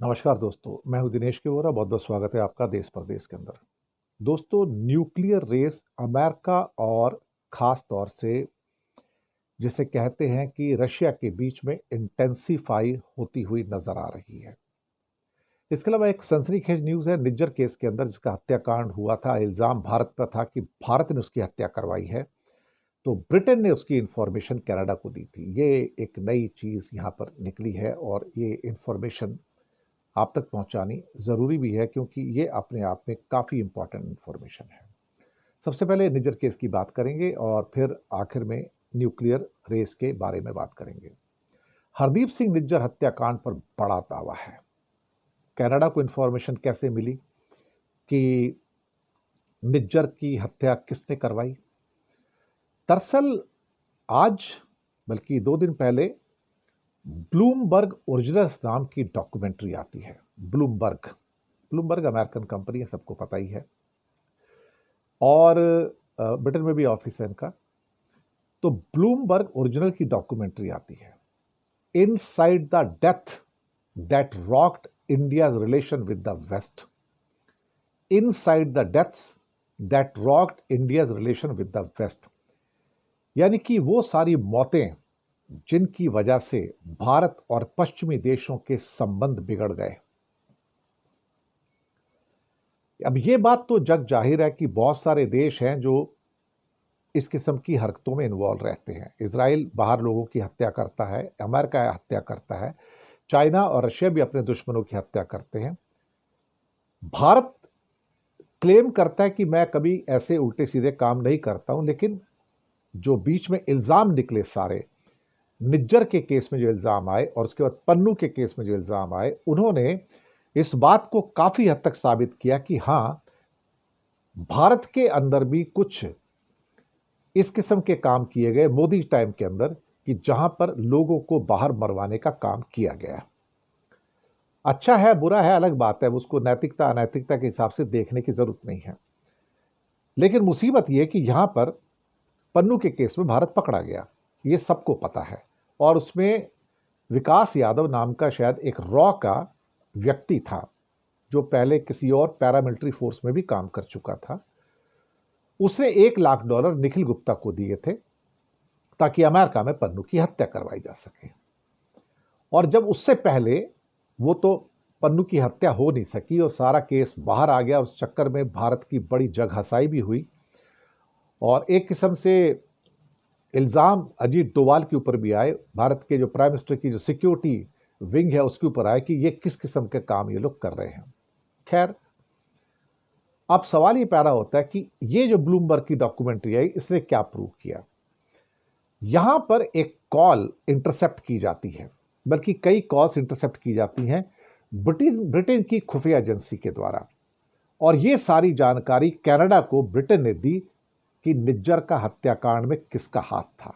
नमस्कार दोस्तों, मैं हूं दिनेश के वोरा। बहुत बहुत स्वागत है आपका देश परदेश के अंदर। दोस्तों, न्यूक्लियर रेस अमेरिका और खास तौर से जिसे कहते हैं कि रशिया के बीच में इंटेंसिफाई होती हुई नजर आ रही है। इसके अलावा एक सनसनीखेज न्यूज है निज्जर केस के अंदर, जिसका हत्याकांड हुआ था। इल्जाम भारत पर था कि भारत ने उसकी हत्या करवाई है, तो ब्रिटेन ने उसकी इंफॉर्मेशन कनाडा को दी थी। ये एक नई चीज यहाँ पर निकली है और ये इंफॉर्मेशन आप तक पहुंचानी ज़रूरी भी है, क्योंकि ये अपने आप में काफ़ी इंपॉर्टेंट इंफॉर्मेशन है। सबसे पहले निज्जर केस की बात करेंगे और फिर आखिर में न्यूक्लियर रेस के बारे में बात करेंगे। हरदीप सिंह निज्जर हत्याकांड पर बड़ा दावा है। कनाडा को इंफॉर्मेशन कैसे मिली कि निज्जर की हत्या किसने करवाई? दरअसल आज, बल्कि 2 दिन पहले, ब्लूमबर्ग ओरिजिनल्स नाम की डॉक्यूमेंट्री आती है। ब्लूमबर्ग ब्लूमबर्ग अमेरिकन कंपनी है, सबको पता ही है, और ब्रिटेन में भी ऑफिस है इनका। तो ब्लूमबर्ग ओरिजिनल की डॉक्यूमेंट्री आती है, inside the death that rocked India's relation with the west. Inside the deaths that rocked India's relation with the west, यानी कि वो सारी मौतें जिनकी वजह से भारत और पश्चिमी देशों के संबंध बिगड़ गए। अब ये बात तो जग जाहिर है कि बहुत सारे देश हैं जो इस किस्म की हरकतों में इन्वॉल्व रहते हैं। इजराइल बाहर लोगों की हत्या करता है, अमेरिका हत्या करता है, चाइना और रशिया भी अपने दुश्मनों की हत्या करते हैं। भारत क्लेम करता है कि मैं कभी ऐसे उल्टे सीधे काम नहीं करता हूं, लेकिन जो बीच में इल्जाम निकले सारे, निज्जर के केस में जो इल्जाम आए और उसके बाद पन्नू के केस में जो इल्जाम आए, उन्होंने इस बात को काफी हद तक साबित किया कि हां, भारत के अंदर भी कुछ इस किस्म के काम किए गए मोदी टाइम के अंदर, कि जहां पर लोगों को बाहर मरवाने का काम किया गया। अच्छा है बुरा है अलग बात है, उसको नैतिकता अनैतिकता के हिसाब से देखने की जरूरत नहीं है, लेकिन मुसीबत यह कि यहां पर पन्नू के केस में भारत पकड़ा गया, ये सबको पता है। और उसमें विकास यादव नाम का शायद एक रॉ का व्यक्ति था, जो पहले किसी और पैरामिलिट्री फोर्स में भी काम कर चुका था। उसने $1 लाख निखिल गुप्ता को दिए थे ताकि अमेरिका में पन्नू की हत्या करवाई जा सके। और जब उससे पहले, वो तो पन्नू की हत्या हो नहीं सकी और सारा केस बाहर आ गया। उस चक्कर में भारत की बड़ी जग हसाई भी हुई और एक किस्म से इल्ज़ाम अजीत डोवाल के ऊपर भी आए, भारत के जो प्राइम मिनिस्टर की जो सिक्योरिटी विंग है उसके ऊपर आए कि ये किस किस्म के काम ये लोग कर रहे हैं। खैर, अब सवाल ये पैदा होता है कि ये जो ब्लूमबर्ग की डॉक्यूमेंट्री आई, इसने क्या प्रूव किया? यहां पर एक कॉल इंटरसेप्ट की जाती है, बल्कि कई कॉल्स इंटरसेप्ट की जाती हैं ब्रिटेन की खुफिया एजेंसी के द्वारा, और ये सारी जानकारी कनाडा को ब्रिटेन ने दी कि निज्जर का हत्याकांड में किसका हाथ था।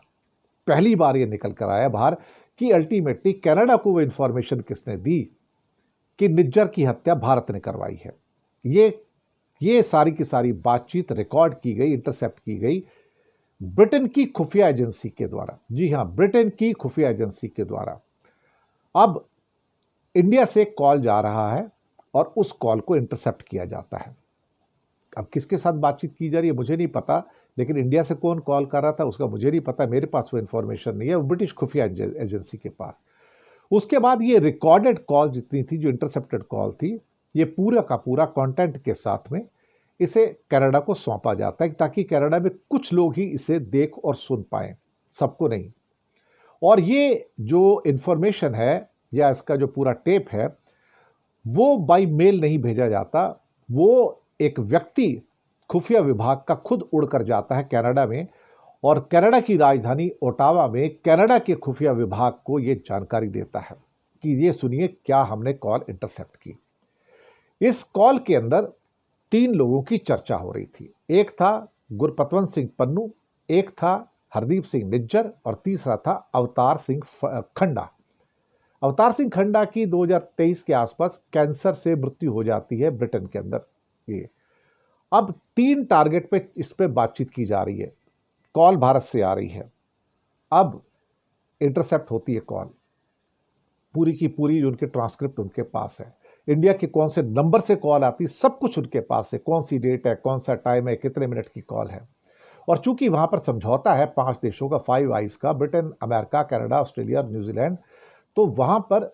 पहली बार ये निकल कर आया बाहर कि अल्टीमेटली कनाडा को वो इंफॉर्मेशन किसने दी कि निज्जर की हत्या भारत ने करवाई है। ये सारी की सारी बातचीत रिकॉर्ड की गई, इंटरसेप्ट की गई ब्रिटेन की खुफिया एजेंसी के द्वारा। जी हां, ब्रिटेन की खुफिया एजेंसी के द्वारा। अब इंडिया से कॉल जा रहा है और उस कॉल को इंटरसेप्ट किया जाता है। अब किसके साथ बातचीत की जा रही है मुझे नहीं पता, लेकिन इंडिया से कौन कॉल कर रहा था उसका मुझे नहीं पता, मेरे पास वो इंफॉर्मेशन नहीं है, वो ब्रिटिश खुफिया एजेंसी के पास। उसके बाद ये रिकॉर्डेड कॉल जितनी थी, जो इंटरसेप्टेड कॉल थी, ये पूरा का पूरा कंटेंट के साथ में इसे कनाडा को सौंपा जाता है, ताकि कनाडा में कुछ लोग ही इसे देख और सुन पाए, सबको नहीं। और ये जो इंफॉर्मेशन है या इसका जो पूरा टेप है, वो बाई मेल नहीं भेजा जाता, वो एक व्यक्ति खुफिया विभाग का खुद उड़कर जाता है कनाडा में, और कनाडा की राजधानी ओटावा में कनाडा के खुफिया विभाग को यह जानकारी देता है कि ये सुनिए क्या हमने कॉल इंटरसेप्ट की। इस कॉल के अंदर 3 लोगों की चर्चा हो रही थी। एक था गुरपतवंत सिंह पन्नू, एक था हरदीप सिंह निज्जर और तीसरा था अवतार सिंह खंडा। अवतार सिंह खंडा की 2023 के आसपास कैंसर से मृत्यु हो जाती है ब्रिटेन के अंदर। ये अब 3 टारगेट पे इस पे बातचीत की जा रही है, कॉल भारत से आ रही है। अब इंटरसेप्ट होती है कॉल, पूरी की पूरी उनके ट्रांसक्रिप्ट उनके पास है। इंडिया के कौन से नंबर से कॉल आती, सब कुछ उनके पास है, कौन सी डेट है, कौन सा टाइम है, कितने मिनट की कॉल है। और चूंकि वहां पर समझौता है 5 देशों का, 5 आइज का, ब्रिटेन, अमेरिका, कनाडा, ऑस्ट्रेलिया और न्यूजीलैंड, तो वहां पर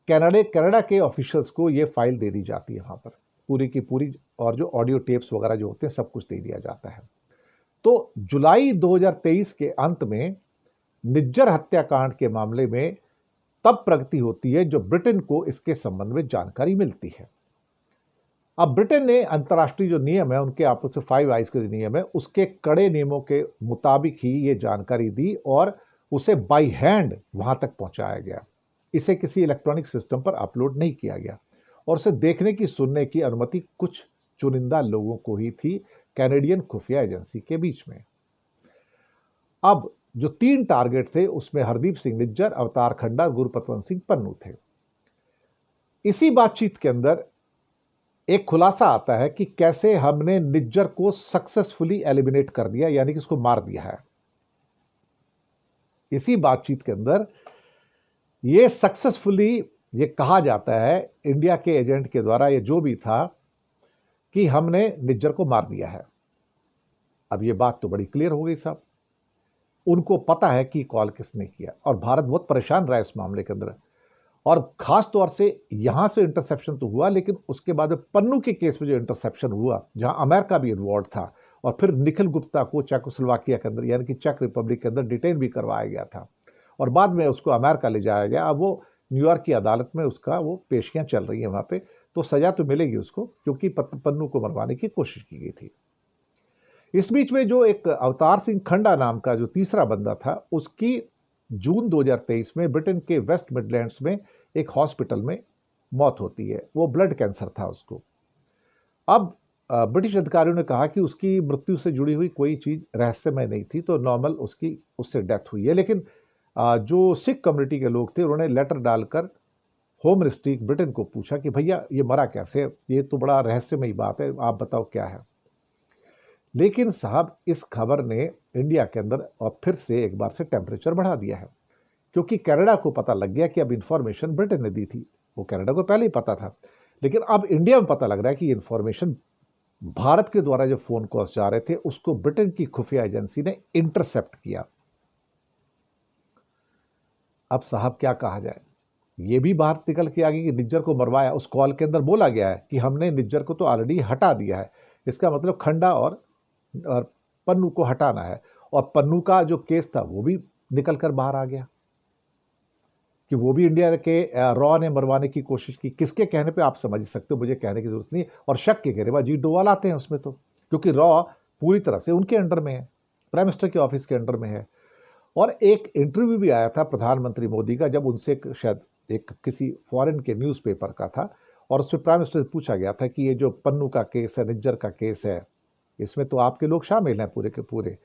कनाडा के ऑफिशियल्स को ये फाइल दे दी जाती है वहां पर पूरी की पूरी, और जो ऑडियो टेप्स वगैरह जो होते हैं सब कुछ दे दिया जाता है। तो जुलाई 2023 के अंत में निज्जर हत्याकांड के मामले में तब प्रगति होती है जब ब्रिटेन को इसके संबंध में जानकारी मिलती है। अब ब्रिटेन ने अंतर्राष्ट्रीय जो नियम है, उनके आपस में 5 आइज के जो नियम है, उसके कड़े नियमों के मुताबिक ही ये जानकारी दी और उसे बाई हैंड वहां तक पहुंचाया गया। इसे किसी इलेक्ट्रॉनिक सिस्टम पर अपलोड नहीं किया गया और उसे देखने की, सुनने की अनुमति कुछ चुनिंदा लोगों को ही थी, कैनेडियन खुफिया एजेंसी के बीच में। अब जो 3 टारगेट थे उसमें हरदीप सिंह निज्जर, अवतार खंडा, गुरपतवंत सिंह पन्नू थे। इसी बातचीत के अंदर एक खुलासा आता है कि कैसे हमने निज्जर को सक्सेसफुली एलिमिनेट कर दिया, यानी कि उसको मार दिया है। इसी बातचीत के अंदर ये सक्सेसफुली ये कहा जाता है इंडिया के एजेंट के द्वारा, ये जो भी था, कि हमने निज्जर को मार दिया है। अब ये बात तो बड़ी क्लियर हो गई साहब, उनको पता है कि कॉल किसने किया और भारत बहुत परेशान रहा इस मामले के अंदर। और खास तौर से यहां से इंटरसेप्शन तो हुआ, लेकिन उसके बाद पन्नू के केस में जो इंटरसेप्शन हुआ, जहां अमेरिका भी इन्वॉल्व था, और फिर निखिल गुप्ता को चेकोस्लोवाकिया के अंदर, यानी कि चेक रिपब्लिक के अंदर डिटेन भी करवाया गया था और बाद में उसको अमेरिका ले जाया गया। अब वो न्यूयॉर्क की अदालत में उसका वो पेशियां चल रही हैं वहां पे, तो सजा तो मिलेगी उसको, क्योंकि पन्नू को मरवाने की कोशिश की गई थी। इस बीच में जो एक अवतार सिंह खंडा नाम का जो तीसरा बंदा था, उसकी जून 2023 में ब्रिटेन के वेस्ट मिडलैंड्स में एक हॉस्पिटल में मौत होती है। वो ब्लड कैंसर था उसको। अब ब्रिटिश अधिकारियों ने कहा कि उसकी मृत्यु से जुड़ी हुई कोई चीज रहस्यमय नहीं थी, तो नॉर्मल उसकी उससे डेथ हुई है। लेकिन जो सिख कम्युनिटी के लोग थे, उन्होंने लेटर डालकर होम मिनिस्ट्री ब्रिटेन को पूछा कि भैया ये मरा कैसे, ये तो बड़ा रहस्यमयी बात है, आप बताओ क्या है। लेकिन साहब इस खबर ने इंडिया के अंदर और फिर से एक बार से टेम्परेचर बढ़ा दिया है, क्योंकि कनाडा को पता लग गया कि अब इंफॉर्मेशन ब्रिटेन ने दी थी। वो कनाडा को पहले ही पता था, लेकिन अब इंडिया में पता लग रहा है कि इंफॉर्मेशन भारत के द्वारा जो फोन कॉल्स जा रहे थे उसको ब्रिटेन की खुफिया एजेंसी ने इंटरसेप्ट किया। अब साहब क्या कहा जाए, ये भी बाहर निकल के आ गई कि निज्जर को मरवाया। उस कॉल के अंदर बोला गया है कि हमने निज्जर को तो ऑलरेडी हटा दिया है, इसका मतलब खंडा और पन्नू को हटाना है। और पन्नू का जो केस था वो भी निकल कर बाहर आ गया कि वो भी इंडिया के रॉ ने मरवाने की कोशिश की। किसके कहने पे आप समझ सकते हो, मुझे कहने की जरूरत नहीं। और शक के घेरे अजीत डोवाल आते हैं उसमें, तो क्योंकि रॉ पूरी तरह से उनके अंडर में है, प्राइम मिनिस्टर के ऑफिस के अंडर में है। और एक इंटरव्यू भी आया था प्रधानमंत्री मोदी का, जब उनसे शायद एक किसी फॉरेन के न्यूज़पेपर का था, और उसमें प्राइम मिनिस्टर से पूछा गया था कि ये जो पन्नू का केस है, निज्जर का केस है, इसमें तो आपके लोग शामिल हैं पूरे के पूरे।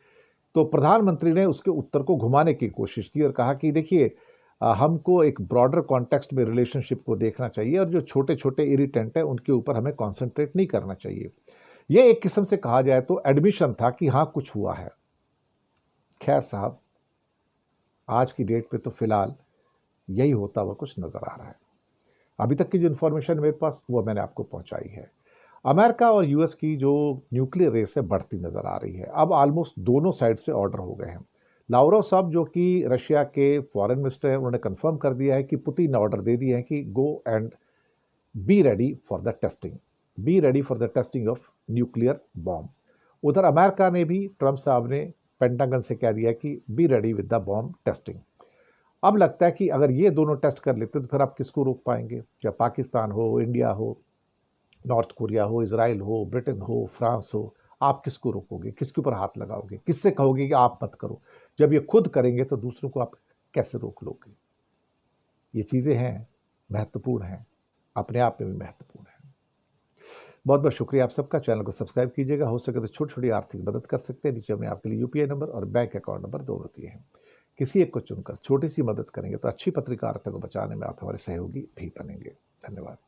तो प्रधानमंत्री ने उसके उत्तर को घुमाने की कोशिश की और कहा कि देखिए, हमको एक ब्रॉडर कॉन्टेक्स्ट में रिलेशनशिप को देखना चाहिए और जो छोटे छोटे इरिटेंट हैं उनके ऊपर हमें कॉन्सेंट्रेट नहीं करना चाहिए। यह एक किस्म से कहा जाए तो एडमिशन था कि हाँ कुछ हुआ है। खैर साहब, आज की डेट पे तो फिलहाल यही होता हुआ कुछ नजर आ रहा है। अभी तक की जो इन्फॉर्मेशन मेरे पास वो मैंने आपको पहुंचाई है। अमेरिका और यूएस की जो न्यूक्लियर रेस है बढ़ती नजर आ रही है। अब ऑलमोस्ट दोनों साइड से ऑर्डर हो गए हैं। लावरोव साहब जो कि रशिया के फॉरेन मिनिस्टर हैं, उन्होंने कंफर्म कर दिया है कि पुतिन ने ऑर्डर दे दिए हैं कि go and be ready for the testing, be ready for the testing of nuclear bomb. उधर अमेरिका ने भी, ट्रंप साहब ने पेंटागन से कह दिया कि be ready with the bomb testing. अब लगता है कि अगर ये दोनों टेस्ट कर लेते तो फिर आप किसको रोक पाएंगे? चाहे पाकिस्तान हो, इंडिया हो, नॉर्थ कोरिया हो, इजराइल हो, ब्रिटेन हो, फ्रांस हो, आप किसको रोकोगे? किसके ऊपर हाथ लगाओगे? किससे कहोगे कि आप मत करो? जब ये खुद करेंगे तो दूसरों को आप कैसे रोक लोगे? ये चीज़ें हैं, महत्वपूर्ण हैं, अपने आप में भी महत्वपूर्ण है। बहुत बहुत शुक्रिया आप सबका। चैनल को सब्सक्राइब कीजिएगा। हो सके तो छोटी छोटी आर्थिक मदद कर सकते हैं। नीचे हमने आपके लिए यूपीआई नंबर और बैंक अकाउंट नंबर दोनों दिए हैं। किसी एक को चुनकर छोटी सी मदद करेंगे तो अच्छी पत्रकारिता को बचाने में आप हमारे सहयोगी भी बनेंगे। धन्यवाद।